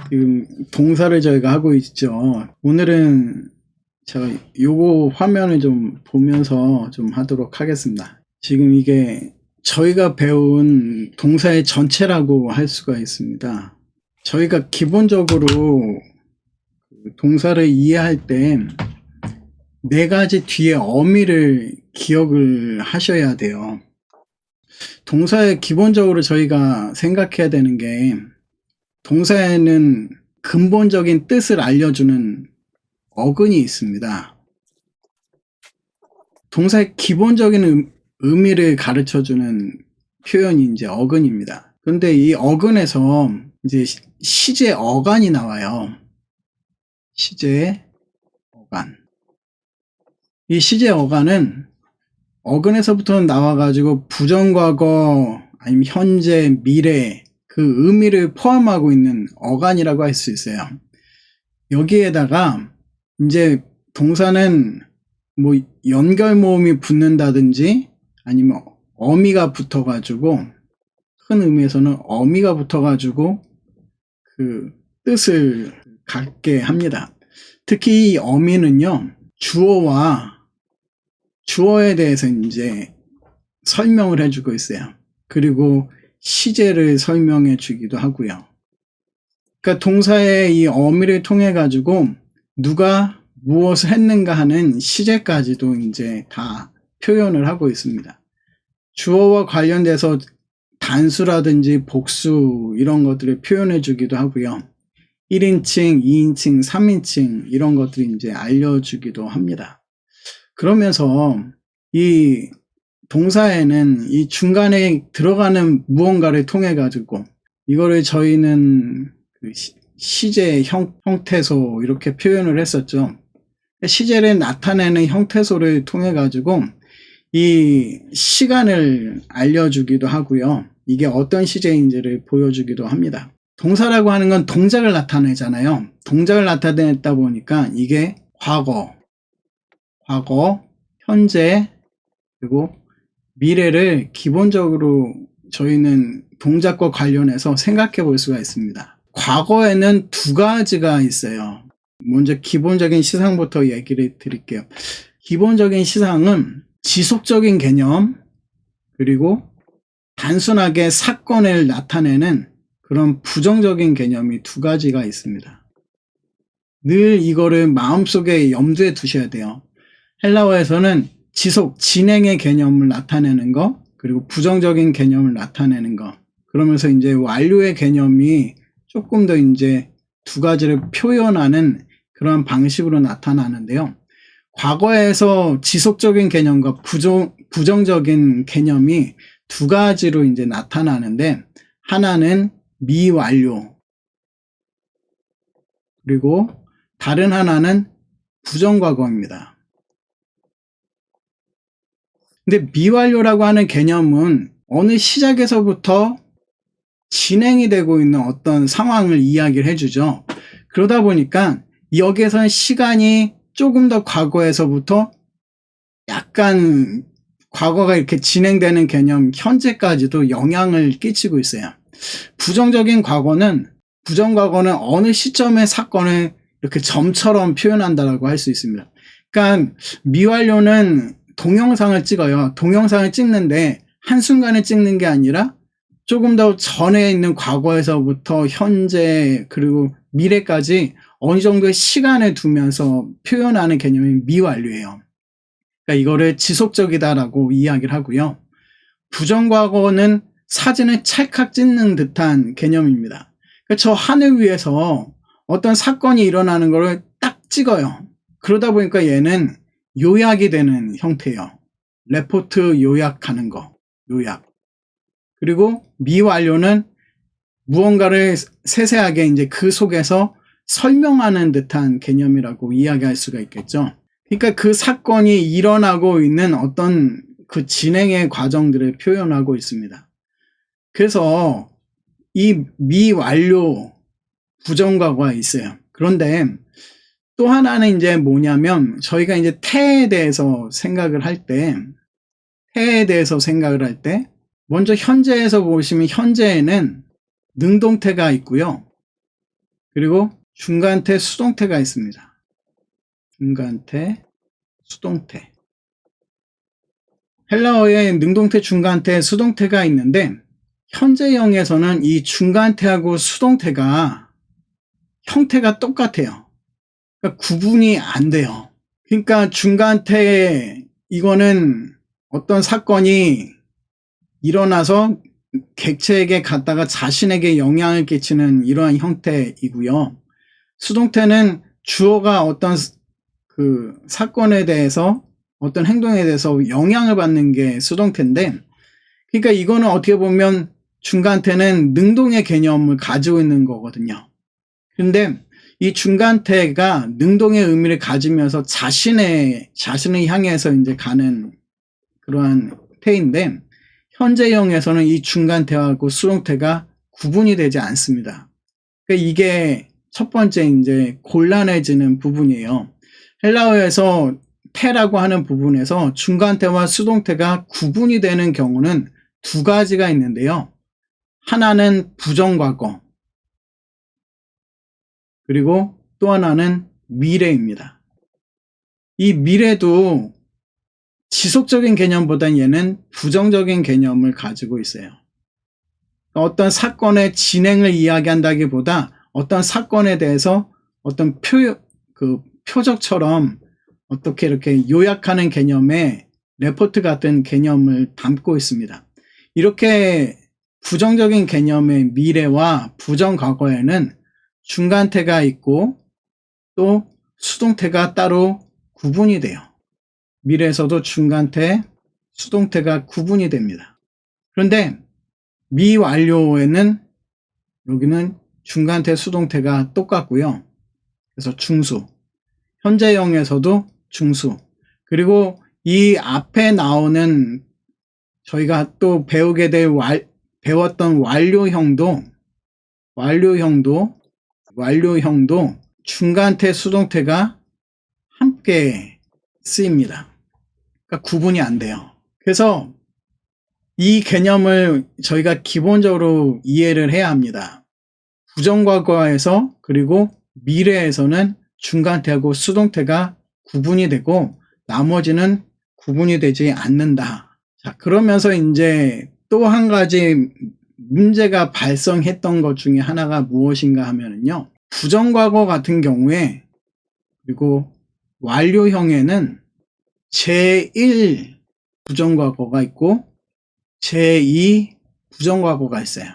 지금 동사를 저희가 하고 있죠. 오늘은 제가 요거 화면을 좀 보면서 좀 하도록 하겠습니다. 지금 이게 저희가 배운 동사의 전체라고 할 수가 있습니다. 저희가 기본적으로 동사를 이해할 때 네 가지 뒤에 어미를 기억을 하셔야 돼요. 동사에 기본적으로 저희가 생각해야 되는 게, 동사에는 근본적인 뜻을 알려주는 어근이 있습니다. 동사의 기본적인 의미를 가르쳐주는 표현이 이제 어근입니다. 그런데 이 어근에서 이제 시제 어간이 나와요. 시제 어간. 이 시제 어간은 어근에서부터 나와가지고 부정과거 아니면 현재, 미래 그 의미를 포함하고 있는 어간이라고 할 수 있어요. 여기에다가 이제 동사는 뭐 연결 모음이 붙는다든지 아니면 어미가 붙어가지고, 큰 의미에서는 어미가 붙어가지고 그 뜻을 갖게 합니다. 특히 이 어미는요, 주어에 대해서 이제 설명을 해주고 있어요. 그리고 시제를 설명해 주기도 하고요. 그러니까 동사의 이 어미를 통해 가지고 누가 무엇을 했는가 하는 시제까지도 이제 다 표현을 하고 있습니다. 주어와 관련돼서 단수라든지 복수 이런 것들을 표현해 주기도 하고요. 1인칭, 2인칭, 3인칭 이런 것들이 이제 알려주기도 합니다. 그러면서 이 동사에는 이 중간에 들어가는 무언가를 통해 가지고 이거를 저희는 그 시제 형태소 이렇게 표현을 했었죠. 시제를 나타내는 형태소를 통해 가지고 이 시간을 알려주기도 하고요. 이게 어떤 시제인지를 보여주기도 합니다. 동사라고 하는 건 동작을 나타내잖아요. 동작을 나타내다 보니까 이게 과거, 현재, 그리고 미래를 기본적으로 저희는 동작과 관련해서 생각해 볼 수가 있습니다. 과거에는 두 가지가 있어요. 먼저 기본적인 시상부터 얘기를 드릴게요. 기본적인 시상은 지속적인 개념, 그리고 단순하게 사건을 나타내는 그런 부정적인 개념이 두 가지가 있습니다. 늘 이거를 마음속에 염두에 두셔야 돼요. 헬라어에서는 지속, 진행의 개념을 나타내는 거, 그리고 부정적인 개념을 나타내는 거. 그러면서 이제 완료의 개념이 조금 더 이제 두 가지를 표현하는 그런 방식으로 나타나는데요. 과거에서 지속적인 개념과 부정적인 개념이 두 가지로 이제 나타나는데, 하나는 미완료, 그리고 다른 하나는 부정과거입니다. 근데 미완료라고 하는 개념은 어느 시작에서부터 진행이 되고 있는 어떤 상황을 이야기를 해주죠. 그러다 보니까 여기에서는 시간이 조금 더 과거에서부터 약간 과거가 이렇게 진행되는 개념 현재까지도 영향을 끼치고 있어요. 부정적인 과거는 어느 시점의 사건을 이렇게 점처럼 표현한다고 할 수 있습니다. 그러니까 미완료는 동영상을 찍어요. 동영상을 찍는데 한순간에 찍는 게 아니라 조금 더 전에 있는 과거에서부터 현재 그리고 미래까지 어느 정도의 시간을 두면서 표현하는 개념이 미완료예요. 그러니까 이거를 지속적이다라고 이야기를 하고요. 부정과거는 사진을 찰칵 찍는 듯한 개념입니다. 그러니까 저 하늘 위에서 어떤 사건이 일어나는 거를 딱 찍어요. 그러다 보니까 얘는 요약이 되는 형태예요. 레포트 요약하는 거, 요약. 그리고 미완료는 무언가를 세세하게 이제 그 속에서 설명하는 듯한 개념이라고 이야기할 수가 있겠죠. 그러니까 그 사건이 일어나고 있는 어떤 그 진행의 과정들을 표현하고 있습니다. 그래서 이 미완료 부정과거가 있어요. 그런데 또 하나는 이제 뭐냐면, 저희가 이제 태에 대해서 생각을 할 때, 먼저 현재에서 보시면 현재에는 능동태가 있고요. 그리고 중간태, 수동태가 있습니다. 중간태, 수동태. 헬라어에 능동태, 중간태, 수동태가 있는데 현재형에서는 이 중간태하고 수동태가 형태가 똑같아요. 그러니까 구분이 안 돼요. 그러니까 중간태, 이거는 어떤 사건이 일어나서 객체에게 갔다가 자신에게 영향을 끼치는 이러한 형태이고요. 수동태는 주어가 어떤 그 사건에 대해서, 어떤 행동에 대해서 영향을 받는 게 수동태인데, 그러니까 이거는 어떻게 보면 중간태는 능동의 개념을 가지고 있는 거거든요. 근데 이 중간태가 능동의 의미를 가지면서 자신을 향해서 이제 가는 그러한 태인데, 현재형에서는 이 중간태하고 수동태가 구분이 되지 않습니다. 그러니까 이게 첫 번째 이제 곤란해지는 부분이에요. 헬라어에서 태라고 하는 부분에서 중간태와 수동태가 구분이 되는 경우는 두 가지가 있는데요. 하나는 부정과거, 그리고 또 하나는 미래입니다. 이 미래도 지속적인 개념보다는 얘는 부정적인 개념을 가지고 있어요. 어떤 사건의 진행을 이야기한다기보다 어떤 사건에 대해서 어떤 표적처럼 어떻게 이렇게 요약하는 개념의 레포트 같은 개념을 담고 있습니다. 이렇게 부정적인 개념의 미래와 부정과거에는 중간태가 있고 또 수동태가 따로 구분이 돼요. 미래에서도 중간태, 수동태가 구분이 됩니다. 그런데 미완료에는 여기는 중간태, 수동태가 똑같고요. 그래서 중수. 현재형에서도 중수. 그리고 이 앞에 나오는 저희가 또 배웠던 완료형도 중간태, 수동태가 함께 쓰입니다. 그러니까 구분이 안 돼요. 그래서 이 개념을 저희가 기본적으로 이해를 해야 합니다. 부정과거에서 그리고 미래에서는 중간태하고 수동태가 구분이 되고 나머지는 구분이 되지 않는다. 자, 그러면서 이제 또 한 가지 문제가 발생했던 것 중에 하나가 무엇인가 하면요. 부정과거 같은 경우에 그리고 완료형에는 제1 부정과거가 있고 제2 부정과거가 있어요.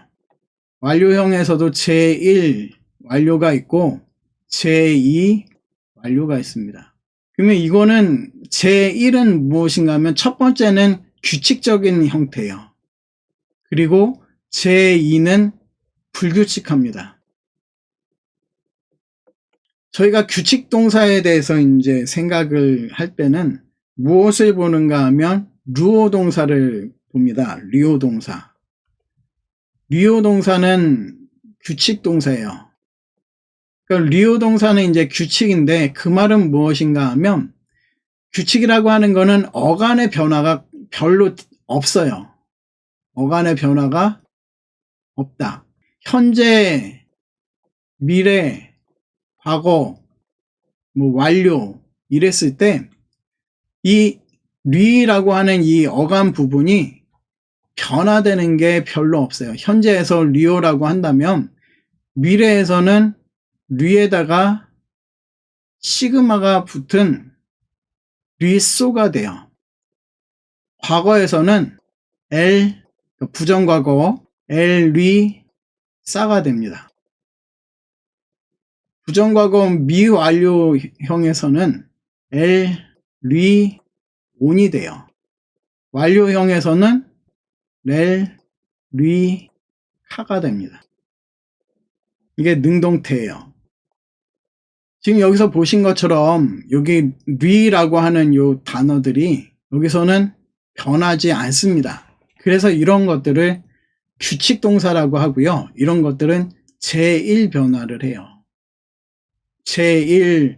완료형에서도 제1 완료가 있고 제2 완료가 있습니다. 그러면 이거는 제1은 무엇인가 하면 첫 번째는 규칙적인 형태예요. 그리고 제2는 불규칙합니다. 저희가 규칙 동사에 대해서 이제 생각을 할 때는 무엇을 보는가 하면 루어 동사를 봅니다. 리오 동사. 리오 동사는 규칙 동사예요. 그러니까 리오 동사는 이제 규칙인데 그 말은 무엇인가 하면 규칙이라고 하는 거는 어간의 변화가 별로 없어요. 어간의 변화가 없다. 현재, 미래, 과거, 완료 이랬을 때 이 리라고 하는 이 어감 부분이 변화되는 게 별로 없어요. 현재에서 리오라고 한다면 미래에서는 리에다가 시그마가 붙은 리소가 돼요. 과거에서는 부정과거 리사가 됩니다. 부정과거 미완료형에서는 리온이 돼요. 완료형에서는 리카가 됩니다. 이게 능동태예요. 지금 여기서 보신 것처럼 여기 리라고 하는 요 단어들이 여기서는 변하지 않습니다. 그래서 이런 것들을 규칙 동사라고 하고요. 이런 것들은 제1 변화를 해요. 제1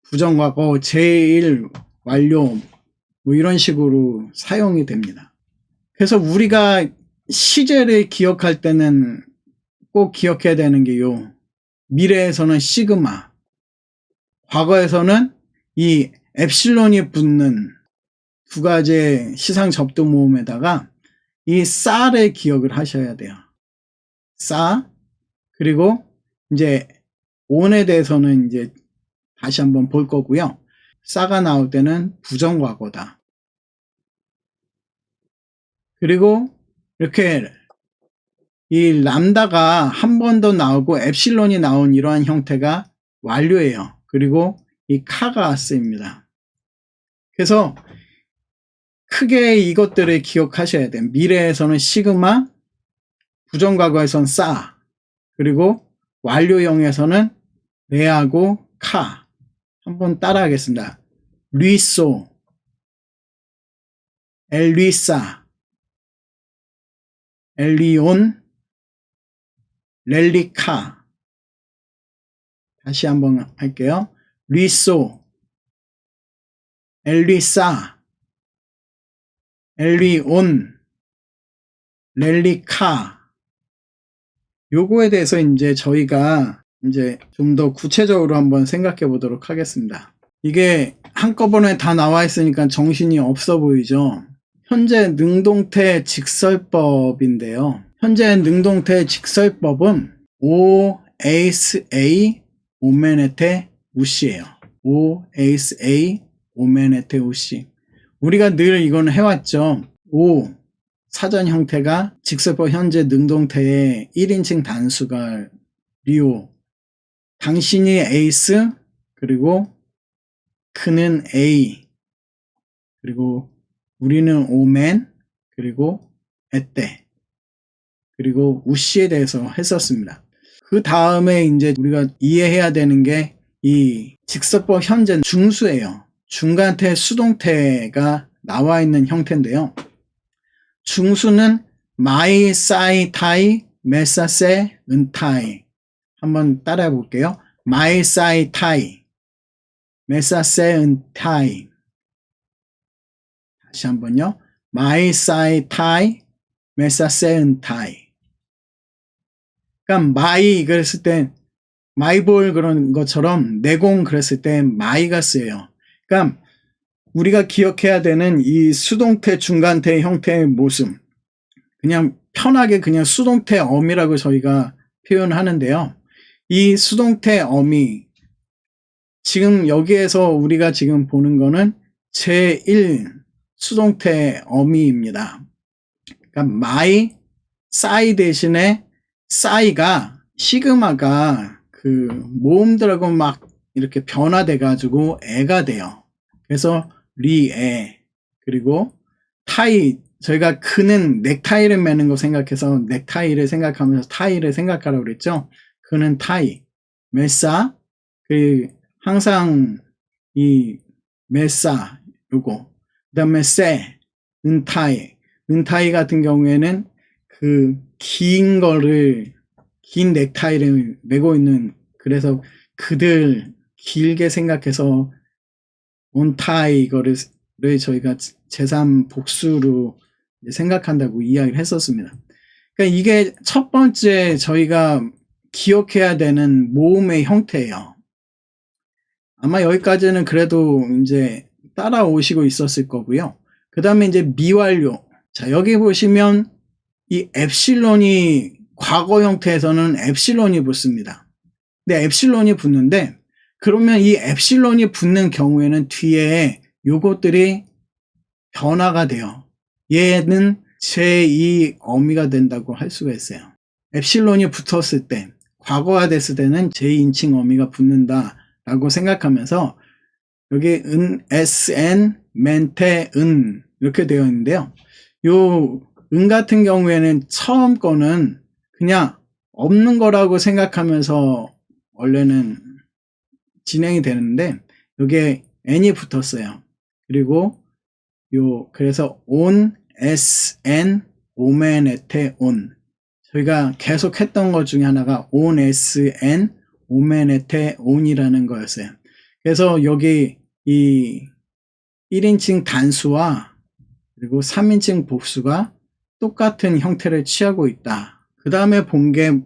부정과거, 제1 완료 이런 식으로 사용이 됩니다. 그래서 우리가 시제를 기억할 때는 꼭 기억해야 되는 게요. 미래에서는 시그마, 과거에서는 이 엡실론이 붙는 두 가지의 시상 접두 모음에다가 이 싸를 기억을 하셔야 돼요. 싸, 그리고 이제 on에 대해서는 이제 다시 한번 볼 거고요. 싸가 나올 때는 부정과거다. 그리고 이렇게 이 람다가 한 번 더 나오고 엡실론이 나온 이러한 형태가 완료예요. 그리고 이 카가 쓰입니다. 그래서 크게 이것들을 기억하셔야 돼요. 미래에서는 시그마, 부정과거에서는 싸, 그리고 완료형에서는 레하고 카. 한번 따라하겠습니다. 리소, 엘리사, 엘리온, 렐리카. 다시 한번 할게요. 리소, 엘리사, 엘리온, 렐리카. 요거에 대해서 이제 저희가 이제 좀 더 구체적으로 한번 생각해 보도록 하겠습니다. 이게 한꺼번에 다 나와 있으니까 정신이 없어 보이죠? 현재 능동태 직설법인데요. 현재 능동태 직설법은 O, 에이스, A, 오메네테, 우시예요. O, 에이스, A, 오메네테, 우시. 우리가 늘 이건 해왔죠. O, 사전 형태가 직설법 현재 능동태의 1인칭 단수가 리오, 당신이 에이스, 그리고 그는 A, 그리고 우리는 오맨, 그리고 에떼, 그리고 우시에 대해서 했었습니다. 그 다음에 이제 우리가 이해해야 되는 게 이 직설법 현재 중수예요. 중간태 수동태가 나와 있는 형태인데요. 중수는 마이, 사이, 타이, 메사세, 은타이. 한번 따라해 볼게요. 마이, 사이, 타이, 메사세, 은타이. 다시 한번요. 마이, 사이, 타이, 메사세, 은타이. 그러니까 마이 그랬을 때 마이볼 그런 것처럼 내공 그랬을 때 마이가 쓰여요. 그러니까 우리가 기억해야 되는 이 수동태 중간태 형태의 모습, 그냥 편하게 그냥 수동태 어미라고 저희가 표현하는데요. 이 수동태 어미, 지금 여기에서 우리가 지금 보는 거는 제1 수동태 어미입니다. 그러니까 마이, 싸이 대신에 싸이가 시그마가 그 모음들하고 막 이렇게 변화돼 가지고 애가 돼요. 그래서 리에, 그리고 타이, 저희가 그는 넥타이를 매는 거 생각해서 넥타이를 생각하면서 타이를 생각하라고 그랬죠. 그는 타이, 메사, 그 항상 이 메사 요거, 그 다음에 세, 은타이, 은타이 같은 경우에는 그 긴 거를, 긴 넥타이를 메고 있는, 그래서 그들 길게 생각해서 온타이 이거를 저희가 제3 복수로 생각한다고 이야기를 했었습니다. 그러니까 이게 첫 번째 저희가 기억해야 되는 모음의 형태예요. 아마 여기까지는 그래도 이제 따라오시고 있었을 거고요. 그 다음에 이제 미완료. 자, 여기 보시면 이 엡실론이 과거 형태에서는 엡실론이 붙습니다. 근데 엡실론이 붙는데, 그러면 이 엡실론이 붙는 경우에는 뒤에 요것들이 변화가 돼요. 얘는 제2 어미가 된다고 할 수가 있어요. 엡실론이 붙었을 때, 과거화 됐을 때는 제2인칭 어미가 붙는다 라고 생각하면서 여기 은, sn, 멘테, 은 이렇게 되어 있는데요. 요 은 같은 경우에는 처음 거는 그냥 없는 거라고 생각하면서 원래는 진행이 되는데 여기에 n이 붙었어요. 그리고 그래서 on, sn, 오멘, 에테, on. 저희가 계속 했던 것 중에 하나가 on, sn, 오멘, 에테, on이라는 거였어요. 그래서 여기 이 1인칭 단수와 그리고 3인칭 복수가 똑같은 형태를 취하고 있다. 그 다음에 본 게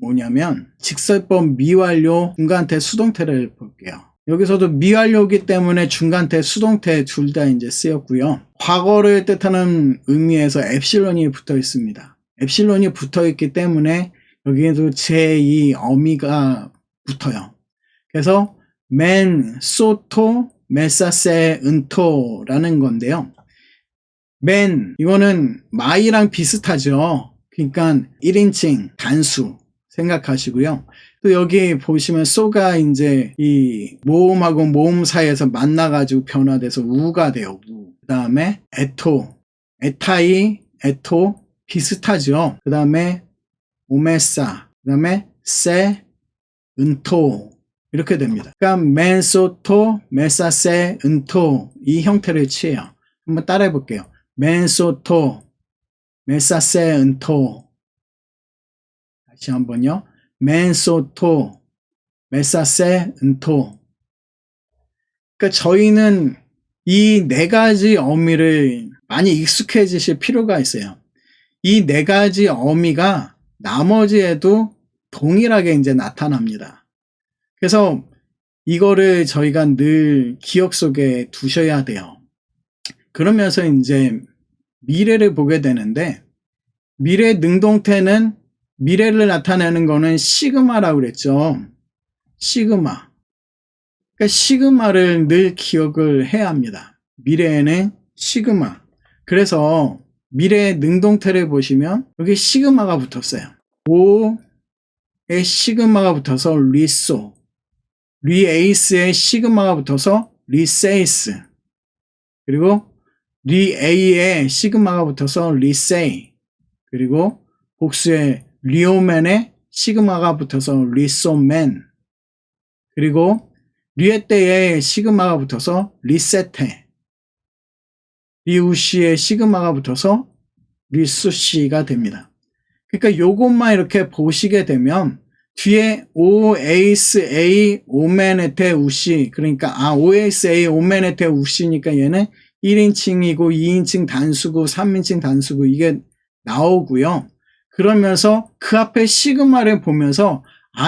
뭐냐면 직설법 미완료 중간태 수동태를 볼게요. 여기서도 미완료이기 때문에 중간태 수동태 둘 다 이제 쓰였고요. 과거를 뜻하는 의미에서 엡실론이 붙어 있습니다. 엡실론이 붙어 있기 때문에 여기에도 제2 어미가 붙어요. 그래서 맨, 소토, 메사세, 은토라는 건데요. 맨, 이거는 마이랑 비슷하죠. 그러니까 1인칭 단수 생각하시고요. 또 여기 보시면 소가 이제 이 모음하고 모음 사이에서 만나가지고 변화돼서 우가 돼요. 우. 그 다음에 에토, 에타이, 에토 비슷하죠. 그 다음에 오메사, 그 다음에 세, 은토 이렇게 됩니다. 그러니까 맨소토, 메사세, 은토 이 형태를 취해요. 한번 따라해 볼게요. 맨소토, 메사세, 은토. 다시 한번요. 맨소토, 메사세, 은토. 그러니까 저희는 이 네 가지 어미를 많이 익숙해지실 필요가 있어요. 이 네 가지 어미가 나머지에도 동일하게 이제 나타납니다. 그래서 이거를 저희가 늘 기억 속에 두셔야 돼요. 그러면서 이제 미래를 보게 되는데, 미래 능동태는 미래를 나타내는 거는 시그마라고 그랬죠. 시그마. 그러니까 시그마를 늘 기억을 해야 합니다. 미래에는 시그마. 그래서 미래 능동태를 보시면 여기 시그마가 붙었어요. 오에 시그마가 붙어서 리소, 리에이스에 시그마가 붙어서 리세이스, 그리고 리에이에 시그마가 붙어서 리세이, 그리고 복수에 리오맨에 시그마가 붙어서 리소맨, 그리고 리에테에 시그마가 붙어서 리세테, 리우시에 시그마가 붙어서 리수시가 됩니다. 그러니까 요것만 이렇게 보시게 되면 뒤에 오에이스 A 오메네테 우시, 그러니까 오에이스 A 오메네테 우시니까 얘는 1인칭이고 2인칭 단수고 3인칭 단수고 이게 나오고요. 그러면서 그 앞에 시그마를 보면서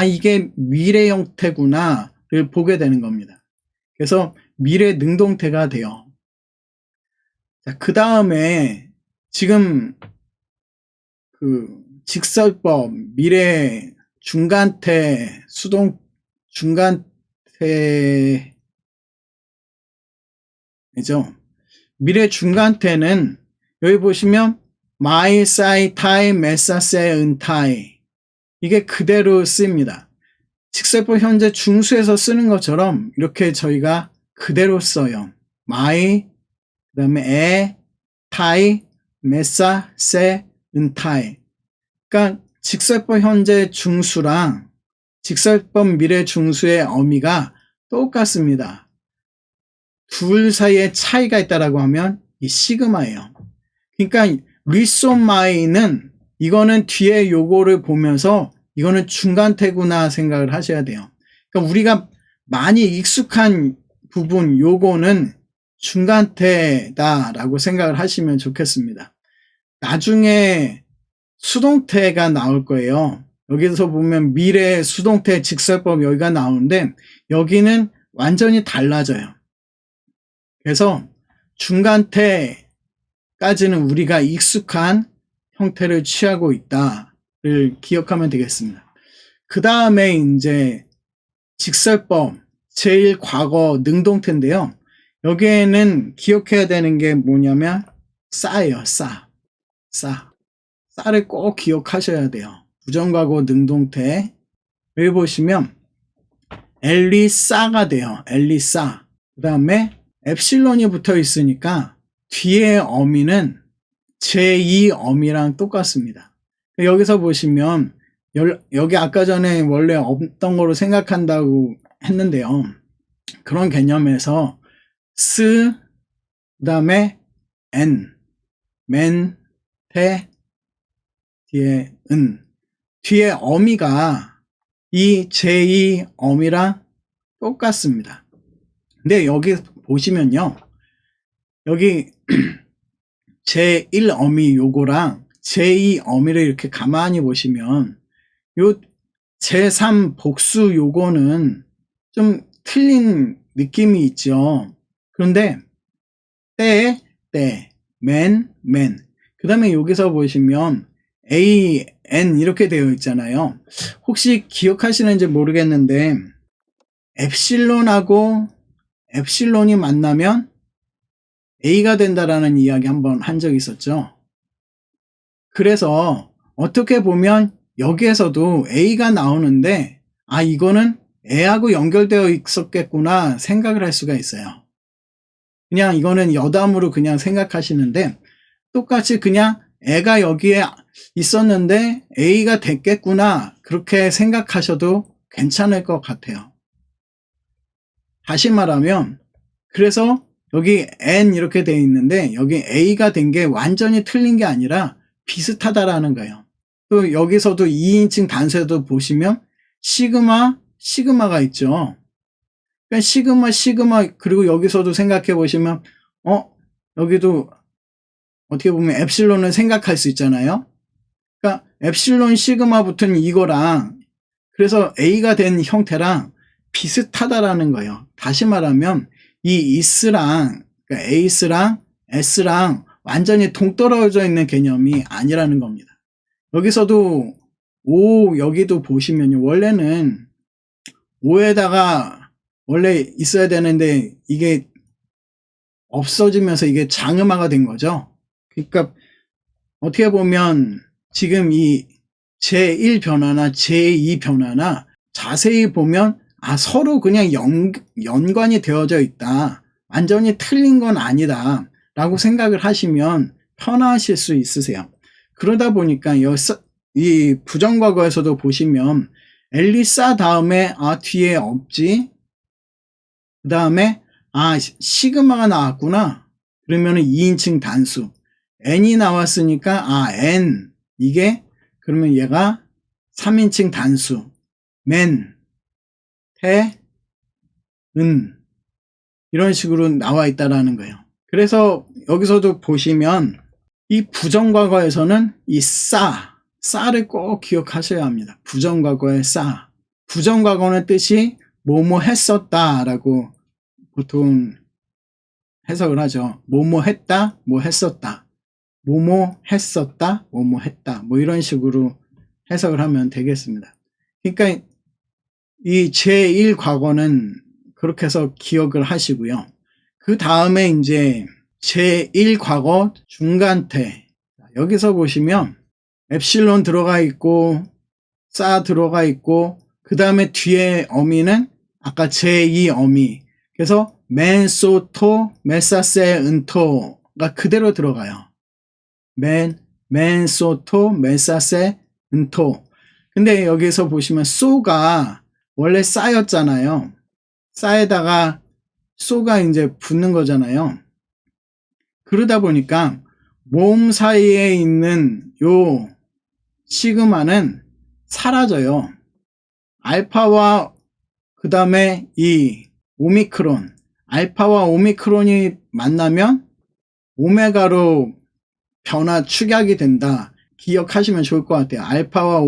이게 미래 형태구나를 보게 되는 겁니다. 그래서 미래 능동태가 돼요. 자, 그 다음에 지금 그 직설법 미래 중간태 수동 중간태죠. 미래 중간태는 여기 보시면 마이, 사이, 타이, 메사, 세, 은타이 이게 그대로 씁니다. 직설법 현재 중수에서 쓰는 것처럼 이렇게 저희가 그대로 써요. 마이, 그 다음에 에, 타이, 메사, 세, 은타이. 그러니까 직설법 현재 중수랑 직설법 미래 중수의 어미가 똑같습니다. 둘 사이에 차이가 있다라고 하면 이 시그마예요. 그러니까 리소마이는 이거는 뒤에 요거를 보면서 이거는 중간태구나 생각을 하셔야 돼요. 그러니까 우리가 많이 익숙한 부분 요거는 중간태다라고 생각을 하시면 좋겠습니다. 나중에 수동태가 나올 거예요. 여기서 보면 미래 수동태 직설법 여기가 나오는데 여기는 완전히 달라져요. 그래서 중간태까지는 우리가 익숙한 형태를 취하고 있다를 기억하면 되겠습니다. 그 다음에 이제 직설법 제일 과거 능동태인데요. 여기에는 기억해야 되는 게 뭐냐면 싸예요. 싸를 꼭 기억하셔야 돼요. 부정과거 능동태 여기 보시면 엘리싸가 돼요. 엘리싸. 그 다음에 엡실론이 붙어 있으니까 뒤에 어미는 제2 어미랑 똑같습니다. 여기서 보시면 여기 아까 전에 원래 없던 거로 생각한다고 했는데요. 그런 개념에서 스, 그 다음에 엔, 맨, 태, 뒤에 은. 뒤에 어미가 이 제2 어미랑 똑같습니다. 근데 여기 보시면요. 여기 제1 어미 요거랑 제2 어미를 이렇게 가만히 보시면 요 제3 복수 요거는 좀 틀린 느낌이 있죠. 그런데 때, 맨, 그 다음에 여기서 보시면 A, N 이렇게 되어 있잖아요. 혹시 기억하시는지 모르겠는데 엡실론하고 엡실론이 만나면 A가 된다라는 이야기 한번 한 적이 있었죠. 그래서 어떻게 보면 여기에서도 A가 나오는데 이거는 애하고 연결되어 있었겠구나 생각을 할 수가 있어요. 그냥 이거는 여담으로 그냥 생각하시는데 똑같이 그냥 애가 여기에 있었는데 A가 됐겠구나 그렇게 생각하셔도 괜찮을 것 같아요. 다시 말하면 그래서 여기 N 이렇게 되어 있는데 여기 A가 된 게 완전히 틀린 게 아니라 비슷하다라는 거예요. 또 여기서도 2인칭 단수에도 보시면 시그마가 있죠. 그러니까 시그마 그리고 여기서도 생각해 보시면 여기도 어떻게 보면 엡실론을 생각할 수 있잖아요. 그러니까 엡실론 시그마 붙은 이거랑 그래서 A가 된 형태랑 비슷하다라는 거예요. 다시 말하면 이 is랑 그러니까 ace랑 s랑 완전히 동떨어져 있는 개념이 아니라는 겁니다. 여기서도 O 여기도 보시면요. 원래는 O에다가 원래 있어야 되는데 이게 없어지면서 이게 장음화가 된 거죠. 그러니까 어떻게 보면 지금 이 제1 변화나 제2 변화나 자세히 보면 서로 그냥 연관이 되어져 있다. 완전히 틀린 건 아니다. 라고 생각을 하시면 편하실 수 있으세요. 그러다 보니까 이 부정과거에서도 보시면 엘리사 다음에 뒤에 없지. 그 다음에 시그마가 나왔구나. 그러면은 2인칭 단수. n이 나왔으니까 n 이게 그러면 얘가 3인칭 단수. 맨, 태, 은 이런 식으로 나와 있다라는 거예요. 그래서 여기서도 보시면 이 부정과거에서는 이 싸를 꼭 기억하셔야 합니다. 부정과거의 싸. 부정과거는 뜻이 뭐뭐 했었다라고 보통 해석을 하죠. 뭐뭐 했다, 뭐 했었다. 뭐뭐 했었다, 뭐뭐 했다. 뭐 이런 식으로 해석을 하면 되겠습니다. 그러니까 이 제1 과거는 그렇게 해서 기억을 하시고요. 그 다음에 이제 제1 과거 중간태. 여기서 보시면 엡실론 들어가 있고 싸 들어가 있고 그 다음에 뒤에 어미는 아까 제2 어미. 그래서 맨소토 메사세 은토가 그대로 들어가요. 맨소토 메사세 은토. 근데 여기서 보시면 소가 원래 싸였잖아요. 싸에다가 소가 이제 붙는 거잖아요. 그러다 보니까 몸 사이에 있는 요 시그마는 사라져요. 알파와 그 다음에 이 오미크론, 알파와 오미크론이 만나면 오메가로 변화 축약이 된다. 기억하시면 좋을 것 같아요. 알파와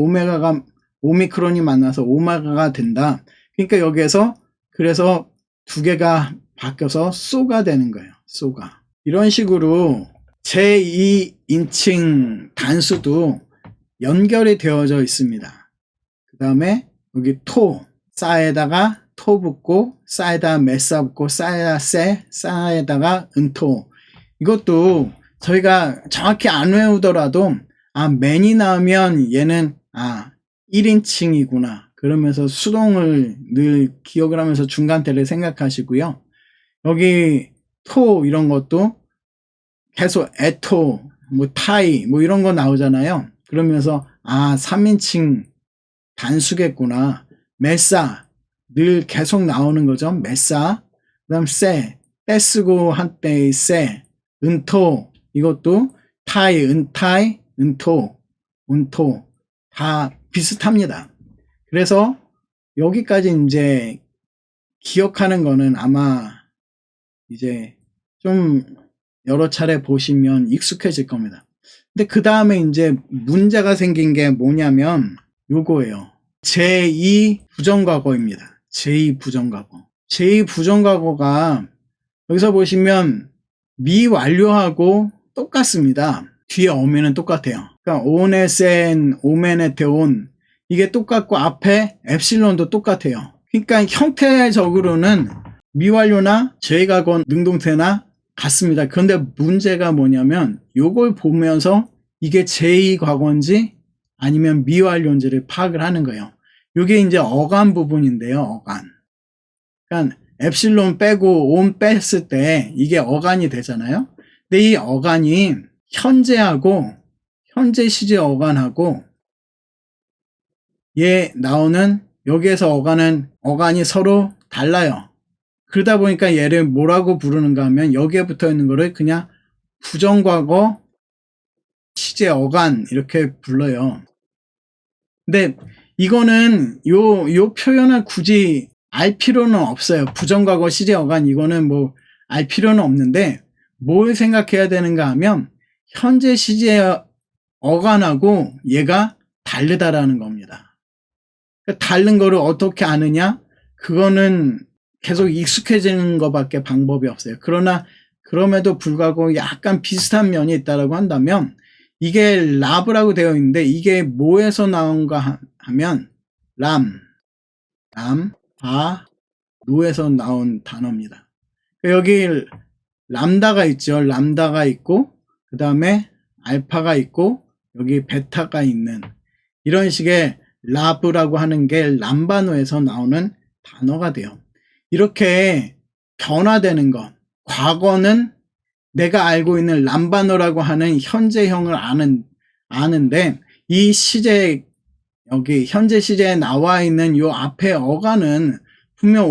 오미크론이 만나서 오메가가 된다. 그러니까 여기에서 그래서 두 개가 바뀌어서 소가 되는 거예요. 소가. 이런 식으로 제2인칭 단수도 연결이 되어져 있습니다. 그 다음에 여기 싸에다가 토 붙고 싸에다가 메싸 붙고 싸에다가 은토. 이것도 저희가 정확히 안 외우더라도 맨이 나오면 얘는 1인칭이구나 그러면서 수동을 늘 기억을 하면서 중간태를 생각하시고요. 여기 토 이런 것도 계속 에토 뭐 타이 뭐 이런 거 나오잖아요. 그러면서 3인칭 단수겠구나. 메싸 늘 계속 나오는 거죠. 메싸. 그 다음 떼쓰고 한때의 은토 이것도 타이, 은타이, 은토 다 비슷합니다. 그래서 여기까지 이제 기억하는 거는 아마 이제 좀 여러 차례 보시면 익숙해질 겁니다. 근데 그 다음에 이제 문제가 생긴 게 뭐냐면 요거예요. 제2 부정과거입니다. 제2 부정과거. 제2 부정과거가 여기서 보시면 미완료하고 똑같습니다. 뒤에 어미는 똑같아요. 그러니까 오네센, 오메네테온 이게 똑같고 앞에 엡실론도 똑같아요. 그러니까 형태적으로는 미완료나 제2과거 능동태나 같습니다. 그런데 문제가 뭐냐면 요걸 보면서 이게 제2과거인지 아니면 미완료인지를 파악을 하는 거예요. 요게 이제 어간 부분인데요. 어간. 그러니까 엡실론 빼고 온 뺐을 때 이게 어간이 되잖아요. 근데 이 어간이 현재하고 현재 시제 어간하고 얘 나오는 여기에서 어간이 서로 달라요. 그러다 보니까 얘를 뭐라고 부르는가 하면 여기에 붙어 있는 거를 그냥 부정과거 시제 어간 이렇게 불러요. 근데 이거는 요 표현을 굳이 알 필요는 없어요. 부정과거 시제 어간 이거는 뭐 알 필요는 없는데 뭘 생각해야 되는가 하면 현재 시제 어간하고 얘가 다르다라는 겁니다. 그러니까 다른 거를 어떻게 아느냐? 그거는 계속 익숙해지는 것밖에 방법이 없어요. 그러나 그럼에도 불구하고 약간 비슷한 면이 있다라고 한다면 이게 라브라고 되어 있는데 이게 뭐에서 나온가 하면 노에서 나온 단어입니다. 여기 람다가 있죠. 람다가 있고 그 다음에 알파가 있고 여기 베타가 있는 이런 식의 라브라고 하는 게 람바노에서 나오는 단어가 돼요. 이렇게 변화되는 것, 과거는 내가 알고 있는 람바노라고 하는 현재형을 아는데 이 시제 여기 현재 시제에 나와 있는 요 앞에 어간은 분명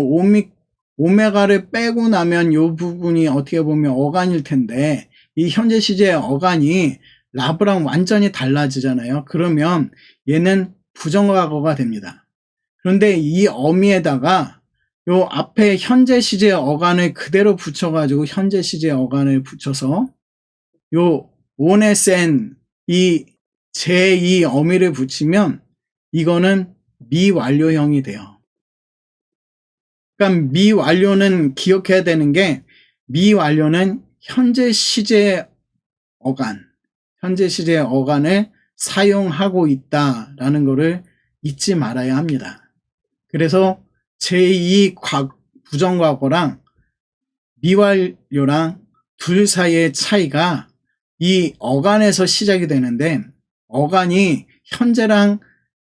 오메가를 빼고 나면 요 부분이 어떻게 보면 어간일 텐데 이 현재 시제의 어간이 라브랑 완전히 달라지잖아요. 그러면 얘는 부정과거가 됩니다. 그런데 이 어미에다가 요 앞에 현재 시제 어간을 그대로 붙여가지고 현재 시제 어간을 붙여서 요 온에 센 이 제2 어미를 붙이면 이거는 미완료형이 돼요. 그러니까 미완료는 기억해야 되는 게 미완료는 현재 시제 어간을 사용하고 있다라는 것을 잊지 말아야 합니다. 그래서 제2 부정과거랑 미완료랑 둘 사이의 차이가 이 어간에서 시작이 되는데 어간이 현재랑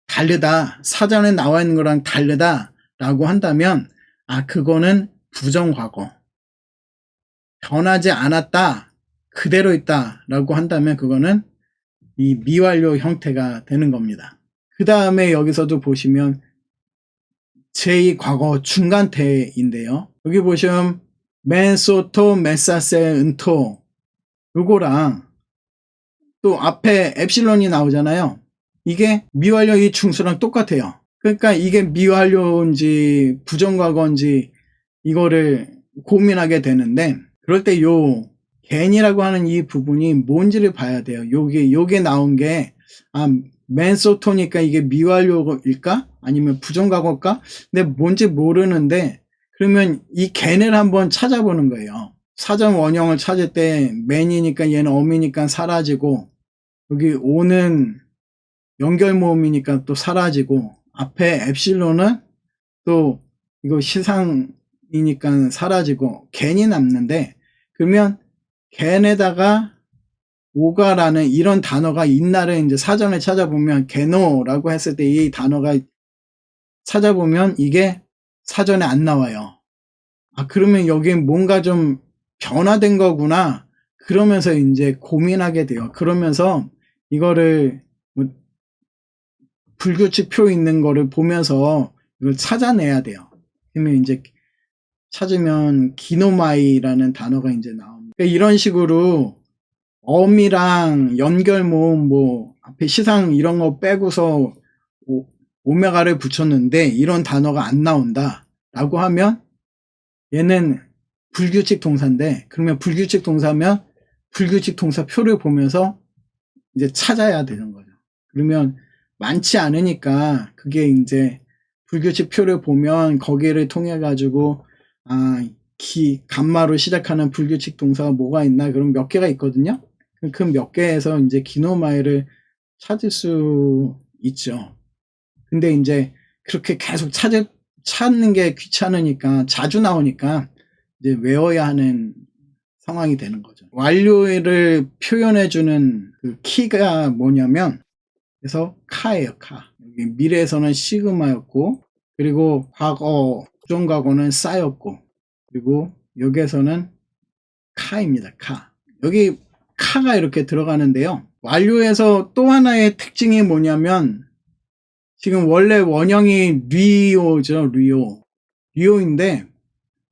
다르다, 사전에 나와 있는 거랑 다르다라고 한다면 그거는 부정과거, 변하지 않았다, 그대로 있다라고 한다면 그거는 이 미완료 형태가 되는 겁니다. 그 다음에 여기서도 보시면 제2 과거 중간태인데요. 여기 보시면 맨소토, 메사세, 은토 요거랑 또 앞에 엡실론이 나오잖아요. 이게 미완료 이 중수랑 똑같아요. 그러니까 이게 미완료인지 부정과거인지 이거를 고민하게 되는데 그럴 때 요 겐이라고 하는 이 부분이 뭔지를 봐야 돼요. 요게 나온 게 맨소토니까 이게 미완료일까? 아니면 부정과거일까? 근데 뭔지 모르는데 그러면 이 겐을 한번 찾아보는 거예요. 사전 원형을 찾을 때 맨이니까 얘는 어미니까 사라지고 여기 오는 연결 모음이니까 또 사라지고 앞에 엡실론은 또 이거 시상이니까 사라지고 겐이 남는데 그러면 겐에다가 오가라는 이런 단어가 있나를 이제 사전에 찾아보면 게노라고 했을 때 이 단어가 찾아보면 이게 사전에 안 나와요. 그러면 여기 뭔가 좀 변화된 거구나. 그러면서 이제 고민하게 돼요. 그러면서 이거를 불규칙표 있는 거를 보면서 이걸 찾아내야 돼요. 그러면 이제 찾으면 기노마이라는 단어가 이제 나옵니다. 그러니까 이런 식으로 어미랑 연결 모음 뭐 앞에 시상 이런 거 빼고서 오메가를 붙였는데 이런 단어가 안 나온다 라고 하면 얘는 불규칙 동사인데 그러면 불규칙 동사면 불규칙 동사표를 보면서 이제 찾아야 되는 거죠. 그러면 많지 않으니까 그게 이제 불규칙 표를 보면 거기를 통해 가지고 간마로 시작하는 불규칙 동사가 뭐가 있나, 그럼 몇 개가 있거든요. 그 몇 개에서 이제 기노마이를 찾을 수 있죠. 근데 이제 그렇게 계속 찾는 게 귀찮으니까, 자주 나오니까 이제 외워야 하는 상황이 되는 거죠. 완료를 표현해주는 그 키가 뭐냐면, 그래서 카예요, 카. 여기 미래에서는 시그마였고, 그리고 과거, 부정과거는 싸였고, 그리고 여기에서는 카입니다, 카. 여기 카가 이렇게 들어가는데요. 완료에서 또 하나의 특징이 뭐냐면, 지금 원래 원형이 리오죠, 리오인데,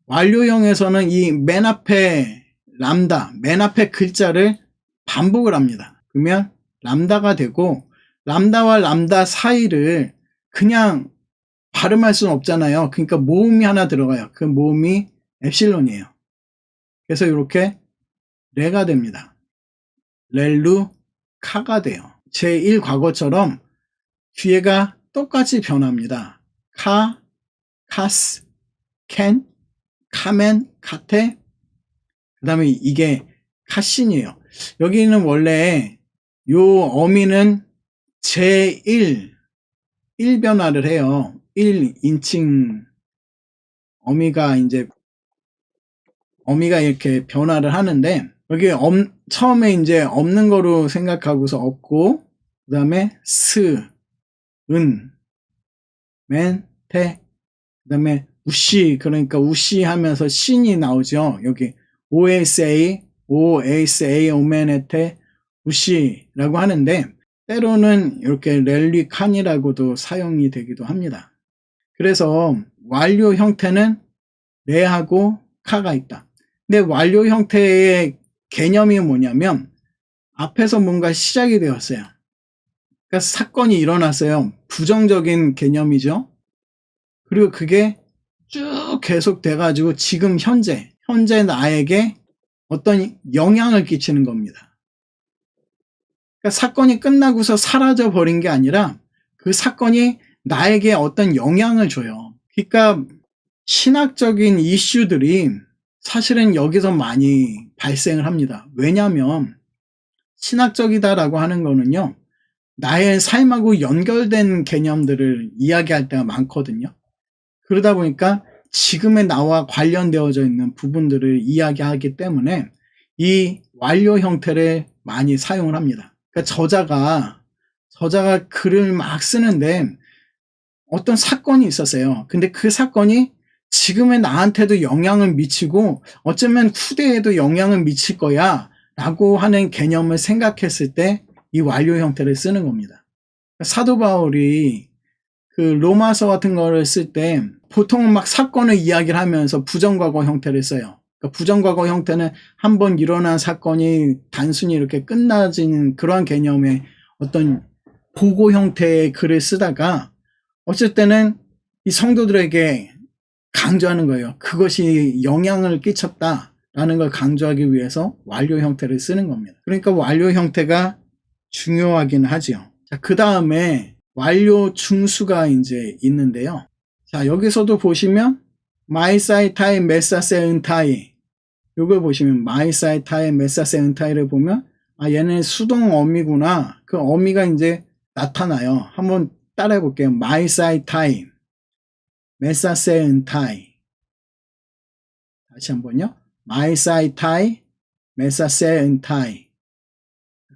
완료형에서는 이 맨 앞에 람다, 맨 앞에 글자를 반복을 합니다. 그러면 람다가 되고, 람다와 람다 사이를 그냥 발음할 수는 없잖아요. 그러니까 모음이 하나 들어가요. 그 모음이 엡실론이에요. 그래서 이렇게 레가 됩니다. 렐루 카가 돼요. 제1과거처럼 뒤에가 똑같이 변합니다. 카, 카스, 캔, 카멘, 카테, 그 다음에 이게 카신이에요. 여기는 원래 요 어미는 제1, 1변화를 해요. 1인칭 어미가 이렇게 변화를 하는데, 여기 처음에 이제 없는 거로 생각하고서 없고, 그 다음에 스, 은, 맨, 태, 그 다음에 우시, 그러니까 우시 하면서 신이 나오죠. 여기 OSA, 오메네테, 우시라고 하는데, 때로는 이렇게 렐리칸이라고도 사용이 되기도 합니다. 그래서 완료 형태는 레하고 카가 있다. 근데 완료 형태의 개념이 뭐냐면, 앞에서 뭔가 시작이 되었어요. 그러니까 사건이 일어났어요. 부정적인 개념이죠. 그리고 그게 쭉 계속 돼가지고 지금 현재 나에게 어떤 영향을 끼치는 겁니다. 그러니까 사건이 끝나고서 사라져 버린 게 아니라 그 사건이 나에게 어떤 영향을 줘요. 그러니까 신학적인 이슈들이 사실은 여기서 많이 발생을 합니다. 왜냐하면 신학적이다라고 하는 거는요, 나의 삶하고 연결된 개념들을 이야기할 때가 많거든요. 그러다 보니까 지금의 나와 관련되어져 있는 부분들을 이야기하기 때문에 이 완료 형태를 많이 사용을 합니다. 그러니까 저자가 글을 막 쓰는데 어떤 사건이 있었어요. 근데 그 사건이 지금의 나한테도 영향을 미치고 어쩌면 후대에도 영향을 미칠 거야 라고 하는 개념을 생각했을 때 이 완료 형태를 쓰는 겁니다. 사도 바울이 그 로마서 같은 거를 쓸 때 보통은 막 사건을 이야기를 하면서 부정과거 형태를 써요. 그러니까 부정과거 형태는 한번 일어난 사건이 단순히 이렇게 끝나지는 그러한 개념의 어떤 보고 형태의 글을 쓰다가 어쩔 때는 이 성도들에게 강조하는 거예요. 그것이 영향을 끼쳤다라는 걸 강조하기 위해서 완료 형태를 쓰는 겁니다. 그러니까 완료 형태가 중요하긴 하죠. 자, 그 다음에 완료 중수가 이제 있는데요. 자, 여기서도 보시면 마이사이타이 메사세 은타이, 요걸 보시면 마이사이타이 메사세 은타이를 보면 얘는 수동 어미구나. 그 어미가 이제 나타나요. 한번 따라해 볼게요. 마이사이타이 메사세 은타이. 다시 한번요. 마이사이타이 메사세 은타이.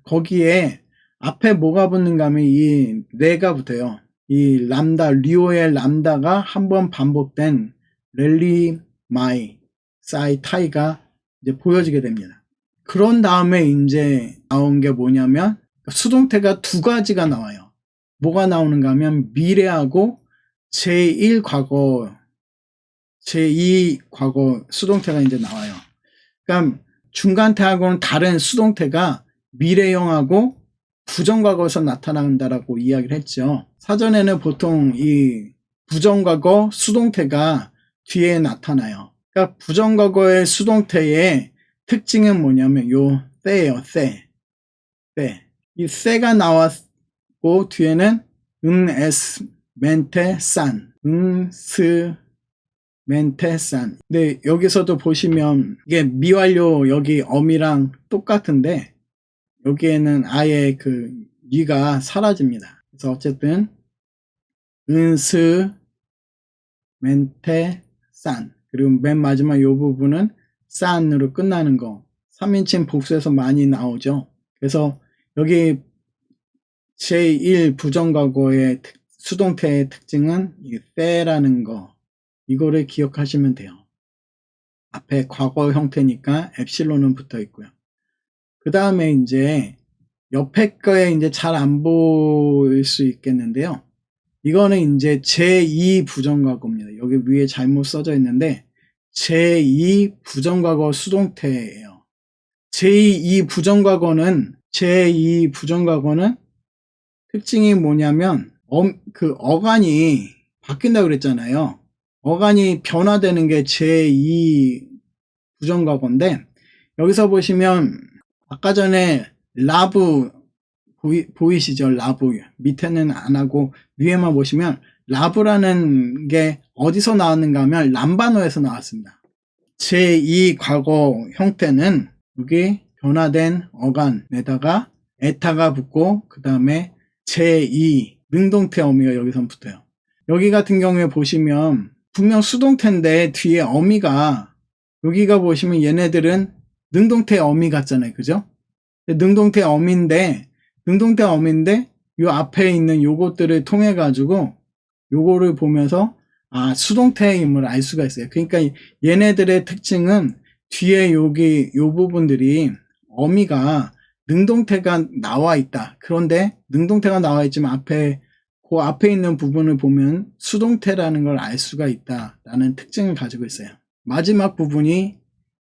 거기에 앞에 뭐가 붙는가 하면 이 레가 붙어요. 이 람다, 리오의 람다가 한번 반복된 렐리 마이 사이 타이가 이제 보여지게 됩니다. 그런 다음에 이제 나온 게 뭐냐면 수동태가 두 가지가 나와요. 뭐가 나오는가 하면 미래하고 제1과거, 제2과거 수동태가 이제 나와요. 그러니까 중간태하고는 다른 수동태가 미래형하고 부정과거에서 나타난다라고 이야기를 했죠. 사전에는 보통 이 부정과거 수동태가 뒤에 나타나요. 그러니까 부정과거의 수동태의 특징은 뭐냐면 요 때예요. 때. 이 때가 나왔고 뒤에는 에스 멘테 산, 스 멘테 산. 근데 여기서도 보시면 이게 미완료 여기 어미랑 똑같은데 여기에는 아예 그 리가 사라집니다. 그래서 어쨌든 스 멘테 산, 그리고 맨 마지막 이 부분은 산으로 끝나는 거 3인칭 복수에서 많이 나오죠. 그래서 여기 제1 부정과거의 수동태의 특징은 이 때라는 거, 이거를 기억하시면 돼요. 앞에 과거 형태니까 엡실론은 붙어 있고요. 그 다음에 이제 옆에 거에 이제 잘 안 보일 수 있겠는데요. 이거는 이제 제2 부정과거입니다. 여기 위에 잘못 써져 있는데 제2 부정과거 수동태예요. 제2 부정과거는 특징이 뭐냐면 그 어간이 바뀐다고 그랬잖아요. 어간이 변화되는 게 제2 부정과거인데 여기서 보시면 아까 전에 라브 보이시죠? 라브 밑에는 안 하고 위에만 보시면 라브라는 게 어디서 나왔는가 하면 람바노에서 나왔습니다. 제2 과거 형태는 여기 변화된 어간에다가 에타가 붙고 그 다음에 제2 능동태 어미가 여기서 붙어요. 여기 같은 경우에 보시면 분명 수동태인데 뒤에 어미가 여기가 보시면 얘네들은 능동태 어미 같잖아요. 그죠? 능동태 어미인데 요 앞에 있는 요것들을 통해 가지고 요거를 보면서 아 수동태임을 알 수가 있어요. 그러니까 얘네들의 특징은 뒤에 여기 요 부분들이 어미가 능동태가 나와 있다. 그런데 능동태가 나와 있지만 그 앞에 있는 부분을 보면 수동태라는 걸 알 수가 있다라는 특징을 가지고 있어요. 마지막 부분이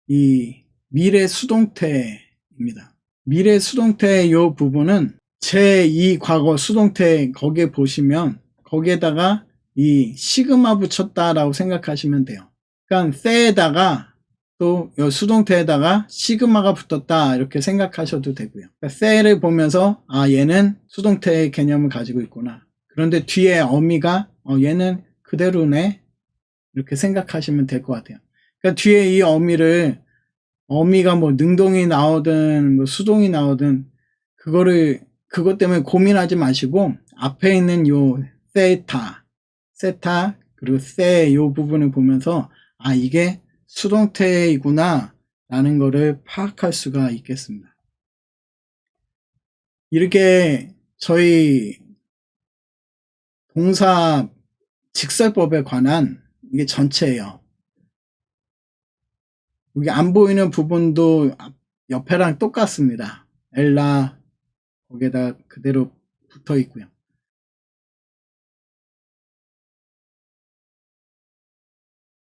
이 미래 수동태입니다. 미래 수동태의 요 부분은 제2 과거 수동태 거기에 보시면 거기에다가 이 시그마 붙였다라고 생각하시면 돼요. 그러니까 세에다가 또 요 수동태에다가 시그마가 붙었다 이렇게 생각하셔도 되고요. 그러니까 세를 보면서 아 얘는 수동태의 개념을 가지고 있구나. 그런데 뒤에 어미가 얘는 그대로네 이렇게 생각하시면 될 것 같아요. 그러니까 뒤에 이 어미가 뭐 능동이 나오든 뭐 수동이 나오든 그것 때문에 고민하지 마시고 앞에 있는 요 세타 그리고 세 요 부분을 보면서 아 이게 수동태이구나 라는 거를 파악할 수가 있겠습니다. 이렇게 저희 동사 직설법에 관한 이게 전체예요. 여기 안 보이는 부분도 옆에랑 똑같습니다. 엘라 거기에다 그대로 붙어 있고요.